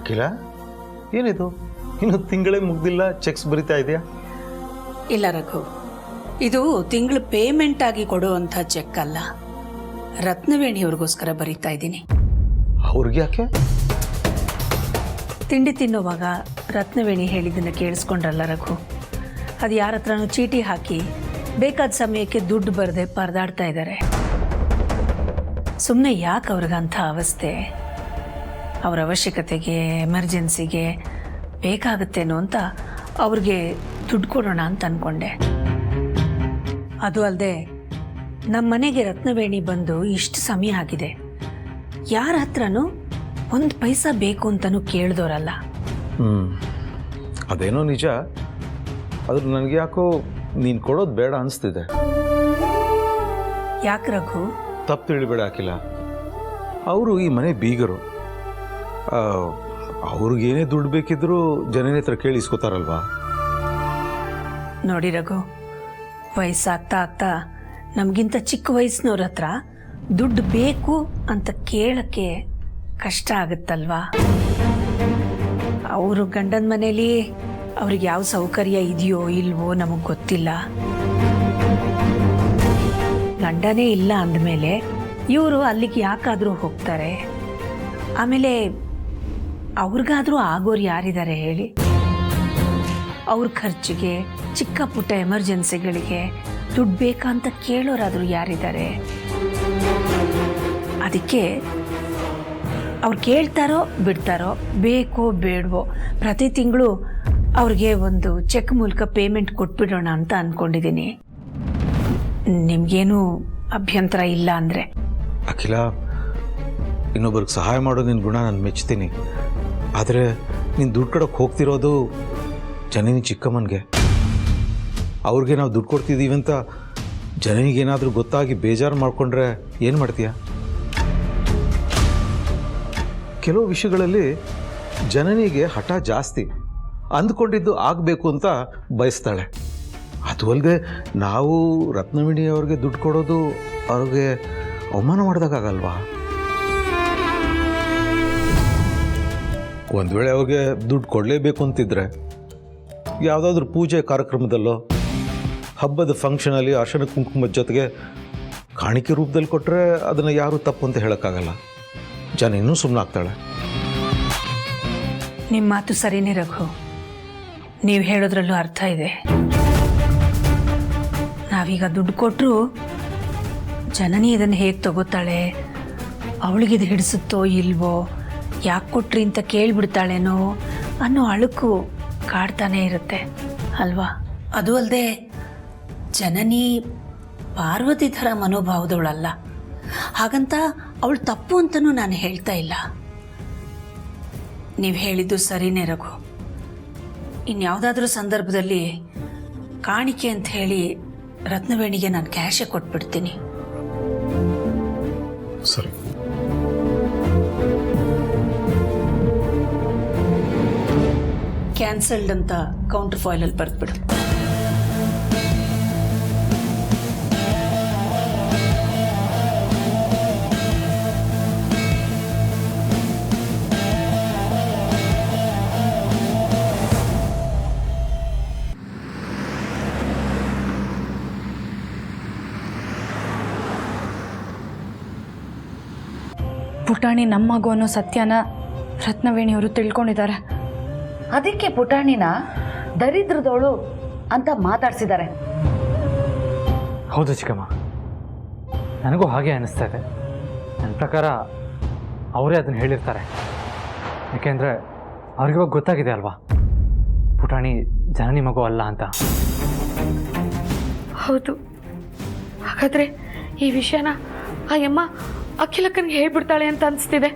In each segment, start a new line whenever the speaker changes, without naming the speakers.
ಅಖಿಲ, ಏನಿದು ಇನ್ನು ತಿಂಗಳೇ ಮುಗ್ದಿಲ್ಲ, ಚೆಕ್ಸ್ ಬರಿತಾ ಇದೆಯಾ?
ಇಲ್ಲ ರಘು, ಇದು ತಿಂಗಳು ಪೇಮೆಂಟ್ ಆಗಿ ಕೊಡುವಂಥ ಚೆಕ್ ಅಲ್ಲ. ರತ್ನವೇಣಿಯವ್ರಿಗೋಸ್ಕರ ಬರಿತಾ ಇದ್ದೀನಿ.
ಅವ್ರಿಗೆ ಯಾಕೆ?
ತಿಂಡಿ ತಿನ್ನುವಾಗ ರತ್ನವೇಣಿ ಹೇಳಿದ್ದನ್ನು ಕೇಳಿಸ್ಕೊಂಡ್ರಲ್ಲ ರಘು, ಅದು ಯಾರ ಹತ್ರನೂ ಚೀಟಿ ಹಾಕಿ ಬೇಕಾದ ಸಮಯಕ್ಕೆ ದುಡ್ಡು ಬರದೆ ಪರದಾಡ್ತಾ ಇದ್ದಾರೆ. ಸುಮ್ಮನೆ ಯಾಕೆ ಅವ್ರಿಗಂಥ ಅವಸ್ಥೆ? ಅವ್ರ ಅವಶ್ಯಕತೆಗೆ, ಎಮರ್ಜೆನ್ಸಿಗೆ ಬೇಕಾಗುತ್ತೇನೋ ಅಂತ ಅವ್ರಿಗೆ ದುಡ್ಡು ಕೊಡೋಣ ಅಂತ ಅಂದ್ಕೊಂಡೆ. ಅದು ಅಲ್ಲದೆ ನಮ್ಮ ಮನೆಗೆ ರತ್ನವೇಣಿ ಬಂದು ಇಷ್ಟು ಸಮಯ ಆಗಿದೆ, ಯಾರ ಹತ್ರನೂ ಒಂದು ಪೈಸಾ ಬೇಕು ಅಂತಲೂ ಕೇಳಿದವರಲ್ಲ.
ಅದೇನೋ ನಿಜ, ಆದ್ರೆ ನನಗೆ ಯಾಕೋ ನೀನು ಕೊಡೋದು ಬೇಡ ಅನಿಸ್ತಿದೆ.
ಯಾಕೆ ರಘು?
ತಪ್ಪು ತಿಳಿಬೇಡ ಅಖಿಲ, ಅವರು ಈ ಮನೆ ಬೀಗರು. ಅವ್ರಿಗೇನೇ ದುಡ್ಡು ಬೇಕಿದ್ರೂ ಜನನೇ ಹತ್ರ ಕೇಳಿ ಇಸ್ಕೋತಾರಲ್ವಾ?
ನೋಡಿ ರಘು, ವಯಸ್ಸಾಗ್ತಾ ಆಗ್ತಾ ನಮಗಿಂತ ಚಿಕ್ಕ ವಯಸ್ಸಿನವ್ರ ಹತ್ರ ದುಡ್ಡು ಬೇಕು ಅಂತ ಕೇಳಕ್ಕೆ ಕಷ್ಟ ಆಗುತ್ತಲ್ವಾ? ಅವರು ಗಂಡನ ಮನೇಲಿ ಅವ್ರಿಗೆ ಯಾವ ಸೌಕರ್ಯ ಇದೆಯೋ ಇಲ್ವೋ ನಮಗೆ ಗೊತ್ತಿಲ್ಲ. ಗಂಡನೇ ಇಲ್ಲ ಅಂದಮೇಲೆ ಇವರು ಅಲ್ಲಿಗೆ ಯಾಕಾದರೂ ಹೋಗ್ತಾರೆ? ಆಮೇಲೆ ಅವ್ರಿಗಾದರೂ ಆಗೋರು ಯಾರಿದ್ದಾರೆ ಹೇಳಿ? ಅವ್ರ ಖರ್ಚಿಗೆ, ಚಿಕ್ಕ ಪುಟ್ಟ ಎಮರ್ಜೆನ್ಸಿಗಳಿಗೆ ದುಡ್ಡು ಬೇಕಂತ ಕೇಳೋರಾದರೂ ಯಾರಿದ್ದಾರೆ? ಅದಕ್ಕೆ ಅವ್ರು ಕೇಳ್ತಾರೋ ಬಿಡ್ತಾರೋ, ಬೇಕೋ ಬೇಡವೋ ಪ್ರತಿ ತಿಂಗಳು ಅವ್ರಿಗೆ ಒಂದು ಚೆಕ್ ಮೂಲಕ ಪೇಮೆಂಟ್ ಕೊಟ್ಬಿಡೋಣ ಅಂತ ಅಂದ್ಕೊಂಡಿದ್ದೀನಿ. ನಿಮಗೇನು ಅಭ್ಯಂತರ ಇಲ್ಲ ಅಂದರೆ?
ಅಖಿಲ, ಇನ್ನೊಬ್ರಿಗೆ ಸಹಾಯ ಮಾಡೋ ನಿನ್ನ ಗುಣ ನಾನು ಮೆಚ್ತೀನಿ. ಆದರೆ ನೀನು ದುಡ್ಡು ಕೊಡೋಕ್ಕೆ ಹೋಗ್ತಿರೋದು ಜನನಿ ಚಿಕ್ಕಮ್ಮನಿಗೆ. ಅವ್ರಿಗೆ ನಾವು ದುಡ್ಡು ಕೊಡ್ತಿದ್ದೀವಿ ಅಂತ ಜನನಿಗೇನಾದರೂ ಗೊತ್ತಾಗಿ ಬೇಜಾರು ಮಾಡಿಕೊಂಡ್ರೆ ಏನು ಮಾಡ್ತೀಯ? ಕೆಲವು ವಿಷಯಗಳಲ್ಲಿ ಜನನಿಗೆ ಹಠ ಜಾಸ್ತಿ, ಅಂದ್ಕೊಂಡಿದ್ದು ಆಗಬೇಕು ಅಂತ ಬಯಸ್ತಾಳೆ. ಅದು ಅಲ್ಲದೆ ನಾವು ರತ್ನವೇಣಿ ಅವ್ರಿಗೆ ದುಡ್ಡು ಕೊಡೋದು ಅವ್ರಿಗೆ ಅವಮಾನ ಮಾಡಿದಾಗಲ್ವಾ? ಒಂದು ವೇಳೆ ಅವ್ರಿಗೆ ದುಡ್ಡು ಕೊಡಲೇಬೇಕು ಅಂತಿದ್ರೆ ಯಾವುದಾದ್ರೂ ಪೂಜೆ ಕಾರ್ಯಕ್ರಮದಲ್ಲೋ ಹಬ್ಬದ ಫಂಕ್ಷನಲ್ಲಿ ಅರ್ಶನ ಕುಂಕುಮದ ಜೊತೆಗೆ ಕಾಣಿಕೆ ರೂಪದಲ್ಲಿ ಕೊಟ್ಟರೆ ಅದನ್ನು ಯಾರೂ ತಪ್ಪು ಅಂತ ಹೇಳೋಕ್ಕಾಗಲ್ಲ. ಜನ ಇನ್ನೂ ಸುಮ್ಮನಾಗ್ತಾಳೆ.
ನಿಮ್ಮ ಮಾತು ಸರಿನೇ ರಘು, ನೀವು ಹೇಳೋದ್ರಲ್ಲೂ ಅರ್ಥ ಇದೆ. ನಾವೀಗ ದುಡ್ಡು ಕೊಟ್ಟರು ಜನನಿ ಇದನ್ನು ಹೇಗೆ ತಗೋತಾಳೆ, ಅವಳಿಗಿದು ಹಿಡಿಸುತ್ತೋ ಇಲ್ವೋ, ಯಾಕೆ ಕೊಟ್ರಿ ಅಂತ ಕೇಳಿಬಿಡ್ತಾಳೇನೋ ಅನ್ನೋ ಅಳುಕು ಕಾಡ್ತಾನೆ ಇರುತ್ತೆ ಅಲ್ವಾ? ಅದು ಅಲ್ಲದೆ ಜನನಿ ಪಾರ್ವತಿ ಥರ ಮನೋಭಾವದವಳಲ್ಲ, ಹಾಗಂತ ಅವಳು ತಪ್ಪು ಅಂತಲೂ ನಾನು ಹೇಳ್ತಾ ಇಲ್ಲ. ನೀವು ಹೇಳಿದ್ದು ಸರಿನೇ ರಘು. ಇನ್ಯಾವುದಾದ್ರೂ ಸಂದರ್ಭದಲ್ಲಿ ಕಾಣಿಕೆ ಅಂತ ಹೇಳಿ ರತ್ನವೇಣಿಗೆ ನಾನು ಕ್ಯಾಶೇ ಕೊಟ್ಬಿಡ್ತೀನಿ.
ಸರಿ.
ಕ್ಯಾನ್ಸಲ್ಡ್ ಅಂತ ಕೌಂಟರ್ ಫಾಯಿಲಲ್ಲಿ ಬರೆದ್ಬಿಡು.
ಪುಟಾಣಿ ನಮ್ಮ ಮಗು ಅನ್ನೋ ಸತ್ಯನ ರತ್ನವೇಣಿಯವರು ತಿಳ್ಕೊಂಡಿದ್ದಾರೆ.
ಅದಕ್ಕೆ ಪುಟಾಣಿನ ದರಿದ್ರದವಳು ಅಂತ ಮಾತಾಡ್ಸಿದ್ದಾರೆ.
ಹೌದು ಚಿಕ್ಕಮ್ಮ, ನನಗೂ ಹಾಗೆ ಅನ್ನಿಸ್ತಾ ಇದೆ. ನನ್ನ ಪ್ರಕಾರ ಅವರೇ ಅದನ್ನು ಹೇಳಿರ್ತಾರೆ. ಯಾಕೆಂದರೆ ಅವ್ರಿಗಿವಾಗ ಗೊತ್ತಾಗಿದೆ ಅಲ್ವಾ, ಪುಟಾಣಿ ಜನನಿ ಮಗು ಅಲ್ಲ ಅಂತ.
ಹೌದು, ಹಾಗಾದರೆ ಈ ವಿಷಯನ ಆ ಯಮ್ಮ ಅಖಿಲಕ್ಕನಿಗೆ ಹೇಳ್ಬಿಡ್ತಾಳೆ ಅಂತ ಅನಿಸ್ತಿದೆ.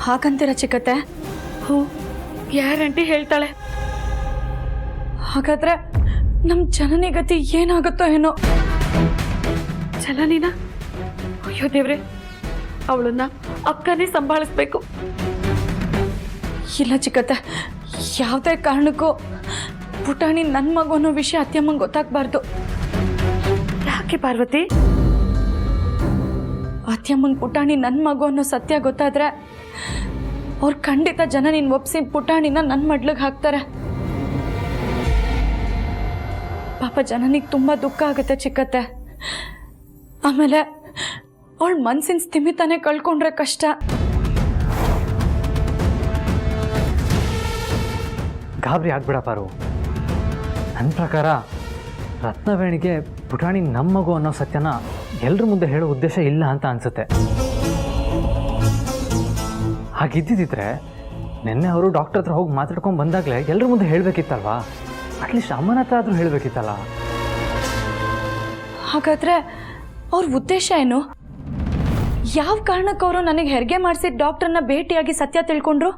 ಹಾಗಂತೀರ ಚಿಕ್ಕತ್ತೆ? ಹ್ಞೂ, ಗ್ಯಾರಂಟಿ ಹೇಳ್ತಾಳೆ. ಹಾಗಾದ್ರೆ ನಮ್ಮ ಜನನಿ ಗತಿ ಏನಾಗುತ್ತೋ ಏನೋ. ಜನನಿನ ಅಯ್ಯೋ ದೇವ್ರೆ, ಅವಳನ್ನ ಅಕ್ಕನೇ ಸಂಭಾಳಿಸ್ಬೇಕು. ಇಲ್ಲ ಚಿಕ್ಕತ್ತೆ, ಯಾವುದೇ ಕಾರಣಕ್ಕೂ ಪುಟಾಣಿ ನನ್ನ ಮಗು ಅನ್ನೋ ವಿಷಯ ಅತ್ಯಮ್ಮಂಗೆ ಗೊತ್ತಾಗಬಾರ್ದು. ಯಾಕೆ ಪಾರ್ವತಿ? ಅತ್ಯಮ್ಮಂಗೆ ಪುಟಾಣಿ ನನ್ನ ಮಗು ಅನ್ನೋ ಸತ್ಯ ಗೊತ್ತಾದ್ರೆ ಅವ್ರು ಖಂಡಿತ ಜನನಿನ ಒಪ್ಸಿ ಪುಟಾಣಿನ ನನ್ನ ಮಡ್ಲಿಗೆ ಹಾಕ್ತಾರೆ. ಪಾಪ ಜನನಿಗೆ ತುಂಬ ದುಃಖ ಆಗುತ್ತೆ ಚಿಕ್ಕತ್ತೆ. ಆಮೇಲೆ ಅವಳ ಮನ್ಸಿನ ಸ್ಥಿಮಿತಾನೆ ಕಳ್ಕೊಂಡ್ರೆ ಕಷ್ಟ.
ಗಾಬರಿ ಆಗ್ಬಿಡ ಪಾರು. ನನ್ನ ಪ್ರಕಾರ ರತ್ನವೇಣಿಗೆ ಪುಟಾಣಿ ನಮ್ಮ ಮಗು ಅನ್ನೋ ಸತ್ಯನ ಎಲ್ಲರ ಮುಂದೆ ಹೇಳೋ ಉದ್ದೇಶ ಇಲ್ಲ ಅಂತ ಅನಿಸುತ್ತೆ. ಹಾಗಿದ್ದಿದ್ರೆ ನಿನ್ನೆ ಅವರು ಡಾಕ್ಟರ್ ಹತ್ರ ಹೋಗಿ ಮಾತಾಡ್ಕೊಂಡು ಬಂದಾಗಲೇ ಎಲ್ಲರ ಮುಂದೆ ಹೇಳಬೇಕಿತ್ತಲ್ವಾ? ಅಟ್ಲೀಸ್ಟ್ ಅಮ್ಮನ ಹತ್ರ ಆದರೂ ಹೇಳಬೇಕಿತ್ತಲ್ಲ.
ಹಾಗಾದ್ರೆ ಅವ್ರ ಉದ್ದೇಶ ಏನು? ಯಾವ ಕಾರಣಕ್ಕೆ ಅವರು ನನಗೆ ಹೆರಿಗೆ ಮಾಡಿಸಿ ಡಾಕ್ಟರ್ನ ಭೇಟಿಯಾಗಿ ಸತ್ಯ ತಿಳ್ಕೊಂಡ್ರು?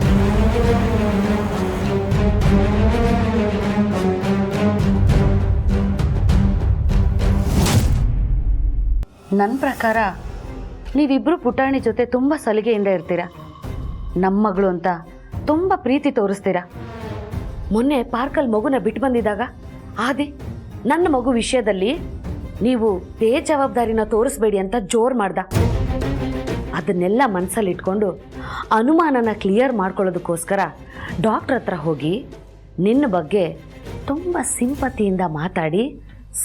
ನನ್ನ ಪ್ರಕಾರ ನೀವಿಬ್ಬರು ಪುಟಾಣಿ ಜೊತೆ ತುಂಬ ಸಲಿಗೆಯಿಂದ ಇರ್ತೀರ. ನಮ್ಮ ಮಗಳು ಅಂತ ತುಂಬ ಪ್ರೀತಿ ತೋರಿಸ್ತೀರ. ಮೊನ್ನೆ ಪಾರ್ಕಲ್ಲಿ ಮಗುನ ಬಿಟ್ಟು ಬಂದಿದ್ದಾಗ ಆದಿ ನನ್ನ ಮಗು ವಿಷಯದಲ್ಲಿ ನೀವು ಬೇಜವಾಬ್ದಾರಿನ ತೋರಿಸ್ಬೇಡಿ ಅಂತ ಜೋರು ಮಾಡ್ದ. ಅದನ್ನೆಲ್ಲ ಮನಸ್ಸಲ್ಲಿ ಇಟ್ಕೊಂಡು ಅನುಮಾನನ ಕ್ಲಿಯರ್ ಮಾಡ್ಕೊಳ್ಳೋದಕ್ಕೋಸ್ಕರ ಡಾಕ್ಟ್ರ್ ಹತ್ರ ಹೋಗಿ ನಿನ್ನ ಬಗ್ಗೆ ತುಂಬ ಸಿಂಪತಿಯಿಂದ ಮಾತಾಡಿ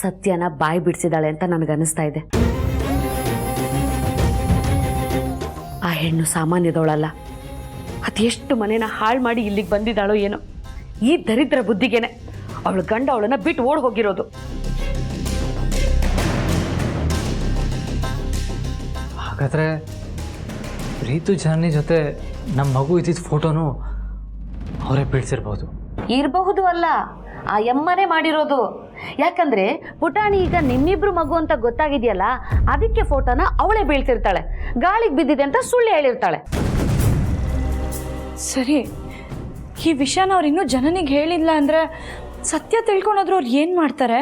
ಸತ್ಯನ ಬಾಯಿ ಬಿಡಿಸಿದಾಳೆ ಅಂತ ನನಗನ್ನಿಸ್ತಾ ಇದೆ. ಆ ಹೆಣ್ಣು ಸಾಮಾನ್ಯದವಳಲ್ಲ. ಅದೆಷ್ಟು ಮನೇನ ಹಾಳು ಮಾಡಿ ಇಲ್ಲಿಗೆ ಬಂದಿದ್ದಾಳೋ ಏನೋ. ಈ ದರಿದ್ರ ಬುದ್ಧಿಗೇನೆ ಅವಳು ಗಂಡ ಅವಳನ್ನ ಬಿಟ್ಟು ಓಡ್ ಹೋಗಿರೋದು.
ಹಾಗಾದರೆ ಪ್ರೀತು ಜನನಿ ಜೊತೆ ನಮ್ಮ ಮಗು ಇದ್ದಿದ್ದ ಫೋಟೋನು ಅವರೇ ಬಿಡಿಸಿರ್ಬೋದು.
ಇರಬಹುದು ಅಲ್ಲ, ಆ ಎಮ್ಮನೇ ಮಾಡಿರೋದು. ಯಾಕಂದ್ರೆ ಪುಟಾಣಿ ಈಗ ನಿಮ್ಮಿಬ್ರು ಮಗು ಅಂತ ಗೊತ್ತಾಗಿದೆಯಲ್ಲ, ಅದಕ್ಕೆ ಫೋಟೋನ ಅವಳೇ ಬೀಳ್ತಿರ್ತಾಳೆ. ಗಾಳಿಗೆ ಬಿದ್ದಿದೆ ಅಂತ ಸುಳ್ಳು ಹೇಳಿರ್ತಾಳೆ.
ಸರಿ, ಈ ವಿಷಯನ ಅವ್ರು ಇನ್ನೂ ಜನನಿಗೆ ಹೇಳಿಲ್ಲ ಅಂದ್ರೆ ಸತ್ಯ ತಿಳ್ಕೊಂಡಾದ್ರು ಅವ್ರು ಏನು ಮಾಡ್ತಾರೆ?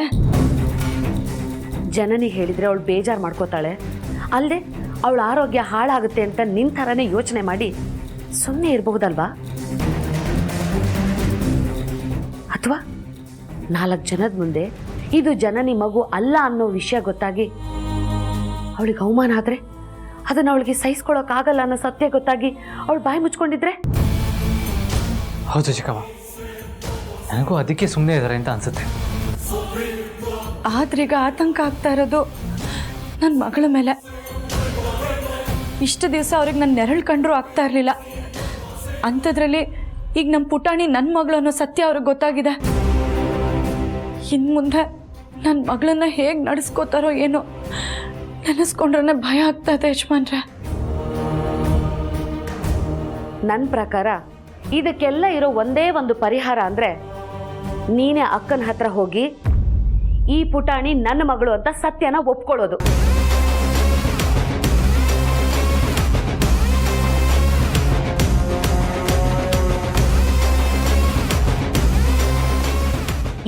ಜನನಿಗೆ ಹೇಳಿದ್ರೆ ಅವಳು ಬೇಜಾರು ಮಾಡ್ಕೋತಾಳೆ. ಅಲ್ಲದೆ ಅವಳ ಆರೋಗ್ಯ ಹಾಳಾಗುತ್ತೆ ಅಂತ ನಿನ್ನ ಥರನೇ ಯೋಚನೆ ಮಾಡಿ ಸುಮ್ಮನೆ ಇರಬಹುದಲ್ವಾ? ಅಥವಾ 4 ಜನದ ಮುಂದೆ ಇದು ಜನನಿ ಮಗು ಅಲ್ಲ ಅನ್ನೋ ವಿಷಯ ಗೊತ್ತಾಗಿ ಅವಳಿಗೆ ಅವಮಾನ ಆದರೆ ಅದನ್ನು ಅವಳಿಗೆ ಸಹಿಸ್ಕೊಳ್ಳೋಕ್ಕಾಗಲ್ಲ ಅನ್ನೋ ಸತ್ಯ ಗೊತ್ತಾಗಿ ಅವಳು ಬಾಯಿ ಮುಚ್ಕೊಂಡಿದ್ರೆ?
ಹೌದು ಚಿಕ್ಕಮ್ಮ, ನನಗೂ ಅದಕ್ಕೆ ಸುಮ್ಮನೆ ಇದ್ದಾರೆ ಅಂತ ಅನಿಸುತ್ತೆ.
ಆದ್ರೀಗ ಆತಂಕ ಆಗ್ತಾ ಇರೋದು ನನ್ನ ಮಗಳ ಮೇಲೆ. ಇಷ್ಟು ದಿವಸ ಅವ್ರಿಗೆ ನನ್ನ ನೆರಳು ಕಂಡ್ರೂ ಆಗ್ತಾ ಇರಲಿಲ್ಲ. ಅಂಥದ್ರಲ್ಲಿ ಈಗ ನಮ್ಮ ಪುಟಾಣಿ ನನ್ನ ಮಗಳು ಅನ್ನೋ ಸತ್ಯ ಅವ್ರಿಗೆ ಗೊತ್ತಾಗಿದೆ. ಇನ್ನು ಮುಂದೆ ನನ್ನ ಮಗಳನ್ನ ಹೇಗೆ ನಡೆಸ್ಕೋತಾರೋ ಏನೋ ನೆನೆಸ್ಕೊಂಡ್ರೆ ಭಯ ಆಗ್ತಾ ಇದೆ ಯಜಮಾನ್ರೆ.
ನನ್ನ ಪ್ರಕಾರ ಇದಕ್ಕೆಲ್ಲ ಇರೋ ಒಂದೇ ಒಂದು ಪರಿಹಾರ ಅಂದರೆ ನೀನೇ ಅಕ್ಕನ ಹತ್ರ ಹೋಗಿ ಈ ಪುಟಾಣಿ ನನ್ನ ಮಗಳು ಅಂತ ಸತ್ಯನ ಒಪ್ಕೊಳ್ಳೋದು.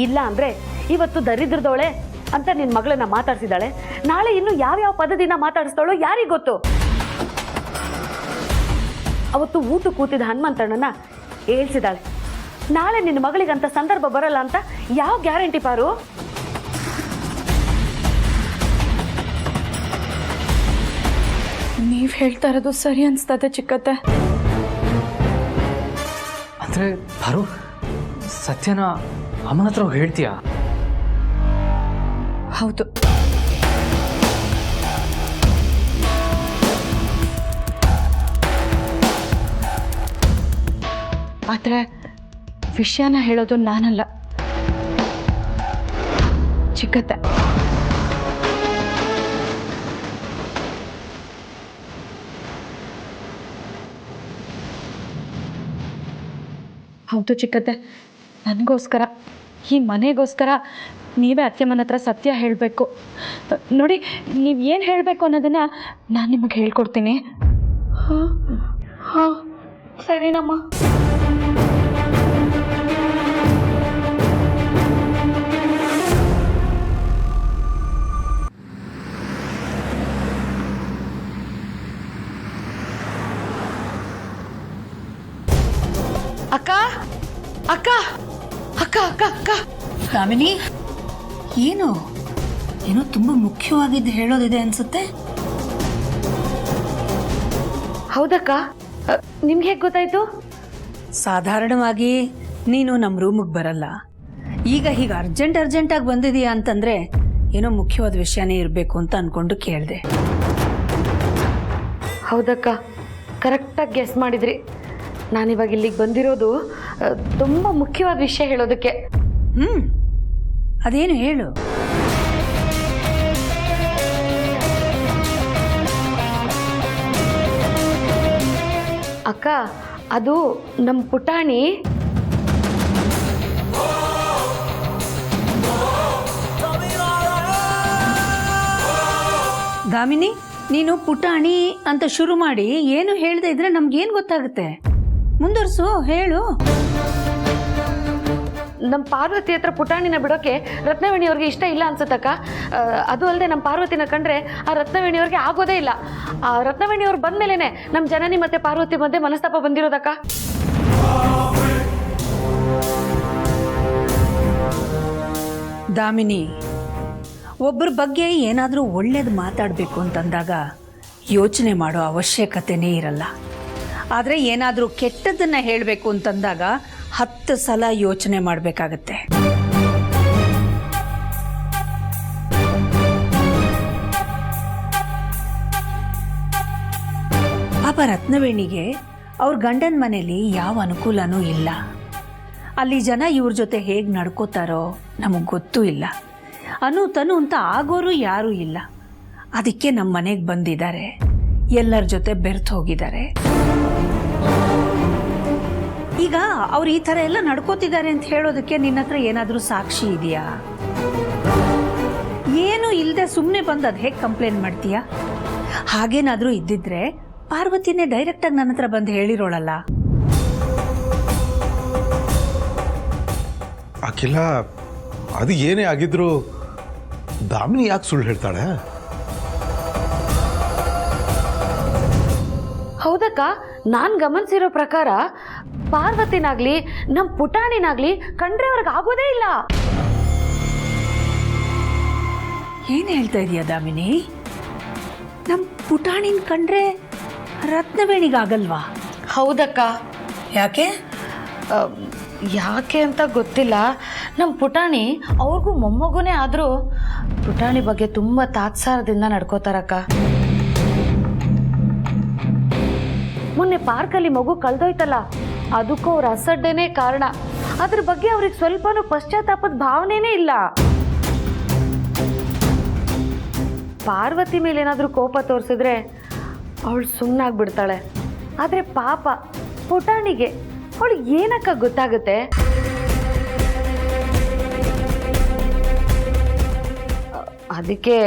ಇಲ್ಲ ಅಂದರೆ ಇವತ್ತು ದರಿದ್ರದವಳೆ ಅಂತ ನಿನ್ನ ಮಗಳನ್ನ ಮಾತಾಡ್ಸಿದ್ದಾಳೆ, ನಾಳೆ ಇನ್ನು ಯಾವ್ಯಾವ ಪದದಿಂದ ಮಾತಾಡಿಸ್ತಾಳೋ ಯಾರಿಗೆ ಗೊತ್ತು? ಅವತ್ತು ಊಟ ಕೂತಿದ್ದ ಹನುಮಂತಣ್ಣನ ಹೇಳ್ಸಿದಾಳೆ. ನಾಳೆ ನಿನ್ನ ಮಗಳಿಗಂತ ಸಂದರ್ಭ ಬರಲ್ಲ ಅಂತ ಯಾವ ಗ್ಯಾರಂಟಿ ಪಾರು?
ನೀವು ಹೇಳ್ತಾ ಇರೋದು ಸರಿ ಅನಿಸ್ತದೆ ಚಿಕ್ಕತ್ತೆ.
ಅಂದರೆ ಪಾರು, ಸತ್ಯನ ಅಮ್ಮನ ಹತ್ರ ಹೇಳ್ತೀಯಾ?
ಹೌದು. ಆದರೆ ವಿಷಯನ ಹೇಳೋದು ನಾನಲ್ಲ, ಚಿಕ್ಕತ್ತೆ. ಹೌದು ಚಿಕ್ಕತ್ತೆ, ನನಗೋಸ್ಕರ, ಈ ಮನೆಗೋಸ್ಕರ ನೀವೇ ಅತ್ತೆಮ್ಮನ ಹತ್ರ ಸತ್ಯ ಹೇಳಬೇಕು. ನೋಡಿ, ನೀವು ಏನು ಹೇಳಬೇಕು ಅನ್ನೋದನ್ನು ನಾನು ನಿಮಗೆ ಹೇಳ್ಕೊಡ್ತೀನಿ. ಹಾಂ ಹಾಂ, ಸರಿನಮ್ಮ.
ಅಕ್ಕ ಅಕ್ಕ ಅಕ್ಕ ಅಕ್ಕ ಅಕ್ಕ
ಕಾಮಿನಿ, ಏನೋ ತುಂಬ ಮುಖ್ಯವಾಗಿದ್ದು ಹೇಳೋದಿದೆ ಅನ್ಸುತ್ತೆ.
ಹೌದಕ್ಕ, ನಿಮ್ಗೆ ಹೇಗೆ ಗೊತ್ತಾಯ್ತು?
ಸಾಧಾರಣವಾಗಿ ನೀನು ನಮ್ಮ ರೂಮಿಗೆ ಬರಲ್ಲ. ಈಗ ಹೀಗೆ ಅರ್ಜೆಂಟಾಗಿ ಬಂದಿದೀಯಾ ಅಂತಂದರೆ ಏನೋ ಮುಖ್ಯವಾದ ವಿಷಯನೇ ಇರಬೇಕು ಅಂತ ಅಂದ್ಕೊಂಡು ಕೇಳಿದೆ.
ಹೌದಕ್ಕ, ಕರೆಕ್ಟಾಗಿ ಗೆಸ್ ಮಾಡಿದ್ರಿ. ನಾನಿವಾಗ ಇಲ್ಲಿಗೆ ಬಂದಿರೋದು ತುಂಬ ಮುಖ್ಯವಾದ ವಿಷಯ ಹೇಳೋದಕ್ಕೆ.
ಅದೇನು ಹೇಳು.
ಅಕ್ಕ, ಅದು ನಮ್ಮ ಪುಟಾಣಿ
ದಾಮಿನಿ, ನೀನು ಪುಟಾಣಿ ಅಂತ ಶುರು ಮಾಡಿ ಏನು ಹೇಳದೆ ಇದ್ರೆ ನಮ್ಗೇನು ಗೊತ್ತಾಗುತ್ತೆ? ಮುಂದುವರ್ಸು, ಹೇಳು.
ನಮ್ಮ ಪಾರ್ವತಿ ಹತ್ರ ಪುಟಾಣಿನ ಬಿಡೋಕೆ ರತ್ನವೇಣಿಯವ್ರಿಗೆ ಇಷ್ಟ ಇಲ್ಲ ಅನ್ಸುತ್ತಕ್ಕ. ಅದು ಅಲ್ಲದೆ ನಮ್ಮ ಪಾರ್ವತಿನ ಕಂಡ್ರೆ ಆ ರತ್ನವೇಣಿಯವ್ರಿಗೆ ಆಗೋದೇ ಇಲ್ಲ. ಆ ರತ್ನವೇಣಿಯವ್ರು ಬಂದ್ಮೇಲೆ ನಮ್ಮ ಜನನಿ ಮತ್ತೆ ಪಾರ್ವತಿ ಮಧ್ಯೆ ಮನಸ್ತಾಪ ಬಂದಿರೋದಕ್ಕ.
ದಾಮಿನಿ, ಒಬ್ಬರ ಬಗ್ಗೆ ಏನಾದರೂ ಒಳ್ಳೇದು ಮಾತಾಡಬೇಕು ಅಂತಂದಾಗ ಯೋಚನೆ ಮಾಡೋ ಅವಶ್ಯಕತೆನೇ ಇರಲ್ಲ. ಆದರೆ ಏನಾದರೂ ಕೆಟ್ಟದ್ದನ್ನು ಹೇಳಬೇಕು ಅಂತಂದಾಗ 10 ಸಲ ಯೋಚನೆ ಮಾಡಬೇಕಾಗತ್ತೆ. ಪಾಪ ರತ್ನವೇಣಿಗೆ ಅವ್ರ ಗಂಡನ ಮನೇಲಿ ಯಾವ ಅನುಕೂಲನೂ ಇಲ್ಲ. ಅಲ್ಲಿ ಜನ ಇವ್ರ ಜೊತೆ ಹೇಗೆ ನಡ್ಕೋತಾರೋ ನಮಗೆ ಗೊತ್ತೂ ಇಲ್ಲ. ತನು ಅಂತ ಆಗೋರು ಯಾರೂ ಇಲ್ಲ. ಅದಕ್ಕೆ ನಮ್ಮ ಮನೆಗೆ ಬಂದಿದ್ದಾರೆ, ಎಲ್ಲರ ಜೊತೆ ಬೆರ್ತು ಹೋಗಿದ್ದಾರೆ. ಈಗ ಅವ್ರು ಈ ಥರ ಎಲ್ಲ ನಡ್ಕೋತಿದ್ದಾರೆ ಅಂತ ಹೇಳೋದಕ್ಕೆ ನಿನ್ನ ಹತ್ರ ಏನಾದರೂ ಸಾಕ್ಷಿ ಇದೆಯಾ? ಏನು ಇಲ್ಲದೆ ಸುಮ್ಮನೆ ಬಂದು ಅದು ಹೇಗೆ ಕಂಪ್ಲೇಂಟ್ ಮಾಡ್ತೀಯಾ? ಹಾಗೇನಾದರೂ ಇದ್ದಿದ್ರೆ ಪಾರ್ವತಿನೇ ಡೈರೆಕ್ಟಾಗಿ ನನ್ನ ಹತ್ರ ಬಂದು ಹೇಳಿರೋಳಲ್ಲ.
ಅಖಿಲ, ಅದು ಏನೇ ಆಗಿದ್ರು ದಾಮಿನಿ ಯಾಕೆ ಸುಳ್ಳು ಹೇಳ್ತಾಳೆ?
ಹೌದಕ್ಕ, ನಾನು ಗಮನಿಸಿರೋ ಪ್ರಕಾರ ಪಾರ್ವತಿನಾಗ್ಲಿ ನಮ್ಮ ಪುಟಾಣಿನಾಗ್ಲಿ ಕಂಡ್ರೆ ಅವ್ರಿಗೆ ಆಗೋದೇ ಇಲ್ಲ.
ಏನು ಹೇಳ್ತಾ ಇದೀಯ ದಾಮಿನಿ? ನಮ್ಮ ಪುಟಾಣಿನ ಕಂಡ್ರೆ ರತ್ನವೇಣಿಗಾಗಲ್ವಾ?
ಹೌದಕ್ಕ.
ಯಾಕೆ?
ಯಾಕೆ ಅಂತ ಗೊತ್ತಿಲ್ಲ. ನಮ್ಮ ಪುಟಾಣಿ ಅವ್ರಿಗೂ ಮೊಮ್ಮಗುನೇ ಆದರೂ ಪುಟಾಣಿ ಬಗ್ಗೆ ತುಂಬ ತಾತ್ಸಾರದಿಂದ ನಡ್ಕೋತಾರಕ್ಕ. ಮೊನ್ನೆ ಪಾರ್ಕಲ್ಲಿ ಮಗು ಕಳೆದೋಯ್ತಲ್ಲ, ಅದಕ್ಕೂ ಅವ್ರ ಅಸಡ್ಡೆನೇ ಕಾರಣ. ಅದ್ರ ಬಗ್ಗೆ ಅವ್ರಿಗೆ ಸ್ವಲ್ಪನೂ ಪಶ್ಚಾತ್ತಾಪದ ಭಾವನೆನೇ ಇಲ್ಲ. ಪಾರ್ವತಿ ಮೇಲೆ ಏನಾದರೂ ಕೋಪ ತೋರಿಸಿದ್ರೆ ಅವಳು ಸುಮ್ಮನಾಗ್ಬಿಡ್ತಾಳೆ. ಆದರೆ ಪಾಪ ಪುಟಾಣಿಗೆ ಅವಳಿಗೆ ಏನಕ್ಕ ಗೊತ್ತಾಗುತ್ತೆ? ಅದಕ್ಕೆ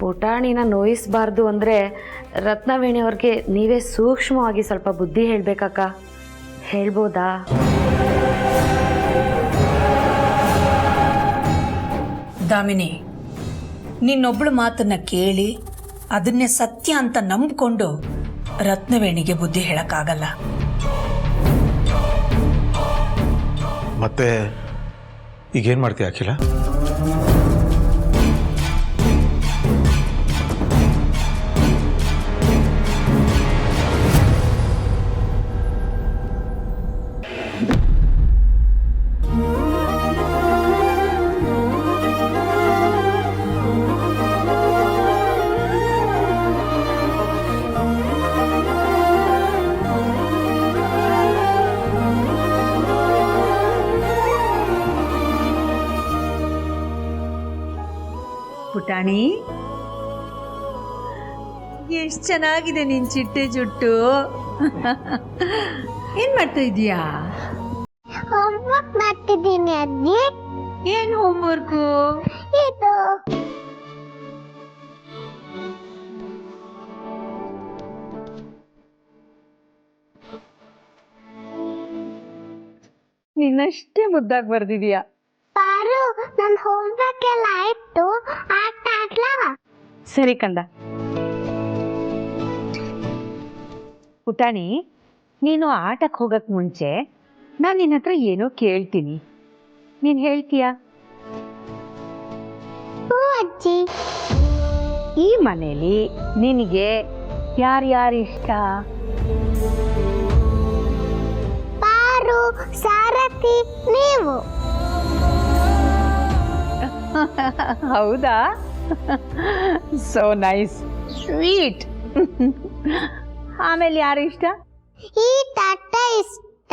ಪುಟಾಣಿನ ನೋಯಿಸಬಾರ್ದು ಅಂದರೆ ರತ್ನವೇಣಿಯವ್ರಿಗೆ ನೀವೇ ಸೂಕ್ಷ್ಮವಾಗಿ ಸ್ವಲ್ಪ ಬುದ್ಧಿ ಹೇಳಬೇಕಕ್ಕ. ಹೇಳ್ಬೋದಾ?
ದಾಮಿನಿ, ನಿನ್ನೊಬ್ಳು ಮಾತನ್ನ ಕೇಳಿ ಅದನ್ನೇ ಸತ್ಯ ಅಂತ ನಂಬಿಕೊಂಡು ರತ್ನವೇಣಿಗೆ ಬುದ್ಧಿ ಹೇಳಕ್ಕಾಗಲ್ಲ.
ಮತ್ತೆ ಈಗೇನು ಮಾಡ್ತೀಯ ಅಖಿಲ?
ಪುಟಾಣಿ, ಎಷ್ಟು ಚೆನ್ನಾಗಿದೆ ನಿನ್ ಚಿಟ್ಟೆ ಜುಟ್ಟು. ಏನ್ ಮಾಡ್ತಾ ಇದೀಯಾ?
ಹೋಮ್ವರ್ಕ್ ಮಾಡ್ತಿದ್ದೀನಿ ಅಜ್ಜಿ.
ಏನ್ ಹೋಮ್ವರ್ಕು?
ಇದು
ನಿನ್ನಷ್ಟೇ ಮುದ್ದಾಗಿ ಬರ್ದಿದೀಯಾ.
ಪಾರು, ನನ್ನ ಹೋಮ್ವರ್ಕ್ ಎಲ್ಲ ಆಯ್ತು, ಆಟ ಆಡ್ಲಾ?
ಸರಿ ಕಂದ. ಪುಟಾಣಿ, ನೀನು ಆಟಕ್ಕೆ ಹೋಗಕ್ ಮುಂಚೆ ನಾನು ನಿನ್ನ ಹತ್ರ ಏನೋ ಕೇಳ್ತೀನಿ, ನೀನು ಹೇಳ್ತೀಯಾ?
ಹ್ಞೂ ಅಜ್ಜಿ.
ಈ ಮನೇಲಿ ನಿನಗೆ ಯಾರ್ಯಾರು ಇಷ್ಟ?
ಸಾರಥಿ ನೀವು.
ಹೌದಾ? So nice, sweet. ಆಮೇಲೆ ಯಾರು ಇಷ್ಟ?
ಈ ತಟ್ಟೆ ಇಷ್ಟ.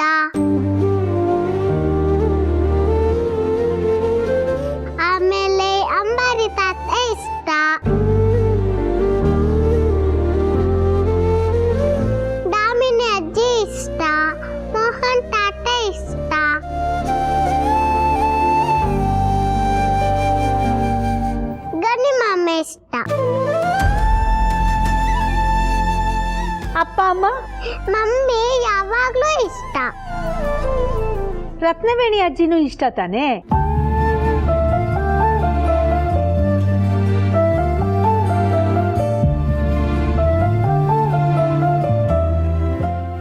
ಆಮೇಲೆ ಅಂಬಾರಿ ತಟ್ಟೆ ಇಷ್ಟ. ದಾಮಿನಿ ಅಜ್ಜಿ ಇಷ್ಟ. ಮೋಹನ್ ತಟ್ಟೆ ಇಷ್ಟ. ಗನಿ ಮಾಮ ಇಷ್ಟ.
ಅಪ್ಪ ಅಮ್ಮ?
ಮಮ್ಮಿ ಯಾವಾಗ್ಲೂ ಇಷ್ಟ.
ರತ್ನವೇಣಿ ಅಜ್ಜಿನೂ ಇಷ್ಟ ತಾನೇ?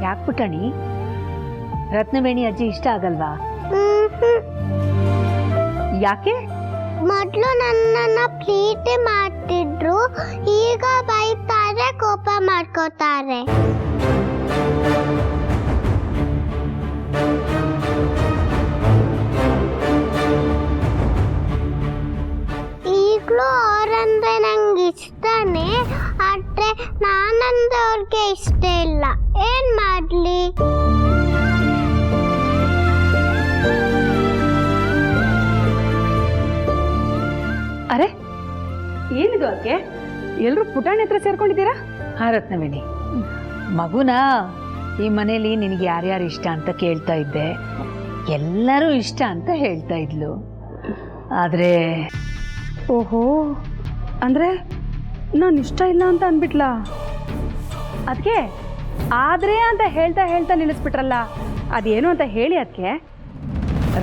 ಯಾಕೆ ಪುಟಾಣಿ, ರತ್ನವೇಣಿ ಅಜ್ಜಿ ಇಷ್ಟ ಆಗಲ್ವಾ? ಯಾಕೆ?
ಮೊದ್ಲು ನನ್ನನ್ನ ಪ್ರೀತಿ ಮಾಡ್ತಿದ್ರು, ಈಗ ಬೈತಾರೆ, ಕೋಪ ಮಾಡ್ಕೋತಾರೆ. ಈಗ್ಲೂ ಅವ್ರಂದ್ರೆ ನಂಗೆ ಇಷ್ಟನೇ, ಆದ್ರೆ ನಾನಂದ್ರೆ ಅವ್ರಿಗೆ ಇಷ್ಟ ಇಲ್ಲ. ಏನ್ ಮಾಡ್ಲಿ?
ಅರೆ ಏನಿದು ಅದಕ್ಕೆ ಎಲ್ಲರೂ ಪುಟಾಣಿ ಹತ್ರ ಸೇರ್ಕೊಂಡಿದ್ದೀರಾ?
ಹಾ ರತ್ನವೇಣಿ, ಮಗುನ ಈ ಮನೇಲಿ ನಿನಗೆ ಯಾರ್ಯಾರು ಇಷ್ಟ ಅಂತ ಕೇಳ್ತಾ ಇದ್ದೆ. ಎಲ್ಲರೂ ಇಷ್ಟ ಅಂತ ಹೇಳ್ತಾ ಇದ್ಲು. ಆದರೆ
ಓಹೋ, ಅಂದರೆ ನಾನು ಇಷ್ಟ ಇಲ್ಲ ಅಂತ ಅಂದ್ಬಿಟ್ಲಾ? ಅದಕ್ಕೆ ಆದರೆ ಅಂತ ಹೇಳ್ತಾ ಹೇಳ್ತಾ ನಿಲ್ಲಿಸ್ಬಿಟ್ರಲ್ಲ, ಅದೇನು ಅಂತ ಹೇಳಿ. ಅದಕ್ಕೆ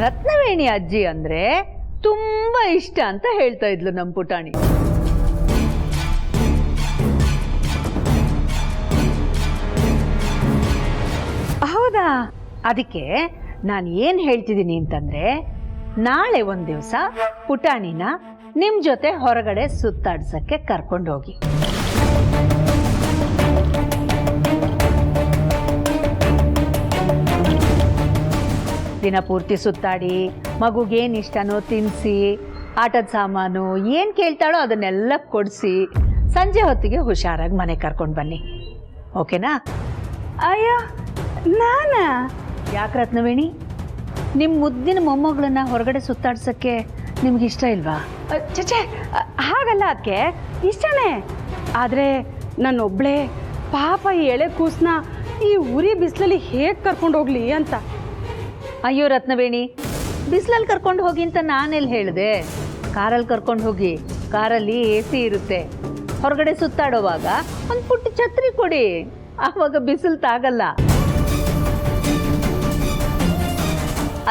ರತ್ನವೇಣಿ ಅಜ್ಜಿ ಅಂದರೆ ತುಂಬ ಇಷ್ಟ ಅಂತ ಹೇಳ್ತಾ ಇದ್ಲು ನಮ್ಮ ಪುಟಾಣಿ.
ಹೌದಾ?
ಅದಕ್ಕೆ ನಾನು ಏನು ಹೇಳ್ತಿದ್ದೀನಿ ಅಂತಂದರೆ, ನಾಳೆ ಒಂದು ದಿವಸ ಪುಟಾಣಿನ ನಿಮ್ಮ ಜೊತೆ ಹೊರಗಡೆ ಸುತ್ತಾಡ್ಸಕ್ಕೆ ಕರ್ಕೊಂಡು ಹೋಗಿ. ದಿನ ಪೂರ್ತಿ ಸುತ್ತಾಡಿ, ಮಗುಗೇನು ಇಷ್ಟನೋ ತಿನ್ನಿಸಿ, ಆಟದ ಸಾಮಾನು ಏನು ಕೇಳ್ತಾಳೋ ಅದನ್ನೆಲ್ಲ ಕೊಡಿಸಿ, ಸಂಜೆ ಹೊತ್ತಿಗೆ ಹುಷಾರಾಗಿ ಮನೆ ಕರ್ಕೊಂಡು ಬನ್ನಿ. ಓಕೆನಾ?
ಅಯ್ಯೋ ನಾನಾ?
ಯಾಕೆ ರತ್ನವೇಣಿ, ನಿಮ್ಮ ಮುದ್ದಿನ ಮೊಮ್ಮಗಳನ್ನ ಹೊರಗಡೆ ಸುತ್ತಾಡ್ಸೋಕ್ಕೆ ನಿಮ್ಗೆ ಇಷ್ಟ ಇಲ್ವಾ?
ಚಚೆ, ಹಾಗಲ್ಲ ಅದಕ್ಕೆ, ಇಷ್ಟನೇ. ಆದರೆ ನನ್ನೊಬ್ಳೆ ಪಾಪ ಈ ಎಳೆ ಕೂಸನ್ನ ಈ ಉರಿ ಬಿಸಿಲಲ್ಲಿ ಹೇಗೆ ಕರ್ಕೊಂಡು ಹೋಗ್ಲಿ ಅಂತ.
ಅಯ್ಯೋ ರತ್ನವೇಣಿ, ಬಿಸಿಲಲ್ಲಿ ಕರ್ಕೊಂಡು ಹೋಗಿ ಅಂತ ನಾನೆಲ್ಲಿ ಹೇಳಿದೆ? ಕಾರಲ್ಲಿ ಕರ್ಕೊಂಡು ಹೋಗಿ. ಕಾರಲ್ಲಿ AC ಇರುತ್ತೆ. ಹೊರಗಡೆ ಸುತ್ತಾಡೋವಾಗ ಒಂದು ಪುಟ್ಟ ಛತ್ರಿ ಕೊಡಿ, ಆವಾಗ ಬಿಸಿಲು ತಾಗಲ್ಲ.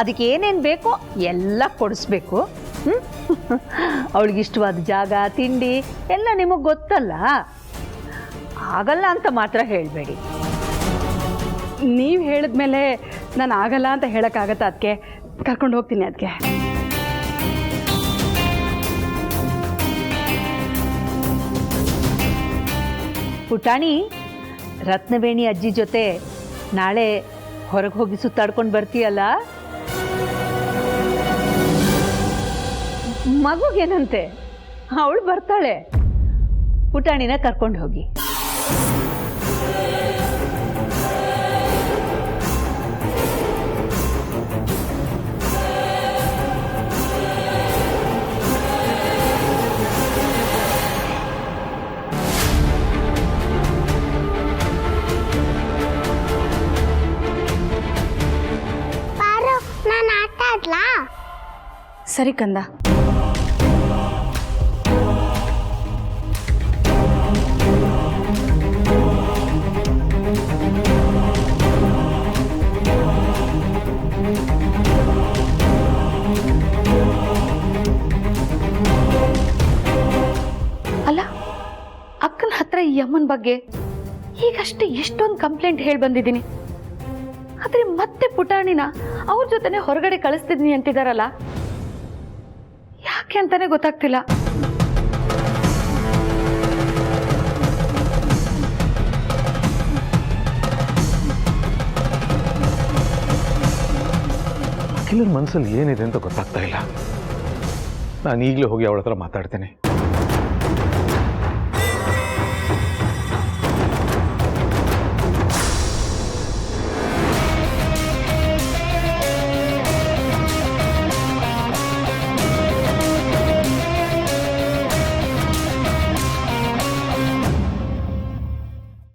ಅದಕ್ಕೆ ಏನೇನು ಬೇಕೋ ಎಲ್ಲ ಕೊಡಿಸ್ಬೇಕು. ಅವಳಿಗಿಷ್ಟವಾದ ಜಾಗ, ತಿಂಡಿ ಎಲ್ಲ ನಿಮಗೆ ಗೊತ್ತಲ್ಲ. ಆಗಲ್ಲ ಅಂತ ಮಾತ್ರ ಹೇಳಬೇಡಿ.
ನೀವು ಹೇಳಿದ್ಮೇಲೆ ನಾನು ಆಗಲ್ಲ ಅಂತ ಹೇಳೋಕ್ಕಾಗತ್ತಾ? ಅದಕ್ಕೆ ಕರ್ಕೊಂಡು ಹೋಗ್ತೀನಿ. ಅದಕ್ಕೆ
ಪುಟಾಣಿ, ರತ್ನವೇಣಿ ಅಜ್ಜಿ ಜೊತೆ ನಾಳೆ ಹೊರಗೆ ಹೋಗಿ ಸುತ್ತಾಡ್ಕೊಂಡು ಬರ್ತೀಯಲ್ಲ? ಮಗುಗೇನಂತೆ, ಅವಳು ಬರ್ತಾಳೆ. ಪುಟಾಣಿನ ಕರ್ಕೊಂಡು ಹೋಗಿ.
ಪಾರು, ನಾನು ಆಟ ಆಡ್ಲಾ?
ಸರಿ ಕಂದ.
ಅಲ್ಲ, ಅಕ್ಕನ ಹತ್ರ ಈ ಅಮ್ಮನ ಬಗ್ಗೆ ಈಗಷ್ಟೇ ಎಷ್ಟೊಂದು ಕಂಪ್ಲೇಂಟ್ ಹೇಳಿ ಬಂದಿದ್ದೀನಿ. ಆದ್ರೆ ಮತ್ತೆ ಪುಟಾಣಿನ ಅವ್ರ ಜೊತೆನೆ ಹೊರಗಡೆ ಕಳಿಸ್ತಿದ್ನಿ ಅಂತಿದಾರಲ್ಲ, ಯಾಕೆ ಅಂತಾನೆ ಗೊತ್ತಾಗ್ತಿಲ್ಲ.
ನೀಲನ ಮನಸ್ಸಲ್ಲಿ ಏನಿದೆ ಅಂತ ಗೊತ್ತಾಗ್ತಾ ಇಲ್ಲ. ನಾನು ಈಗಲೇ ಹೋಗಿ ಅವಳ ಹತ್ರ ಮಾತಾಡ್ತೇನೆ.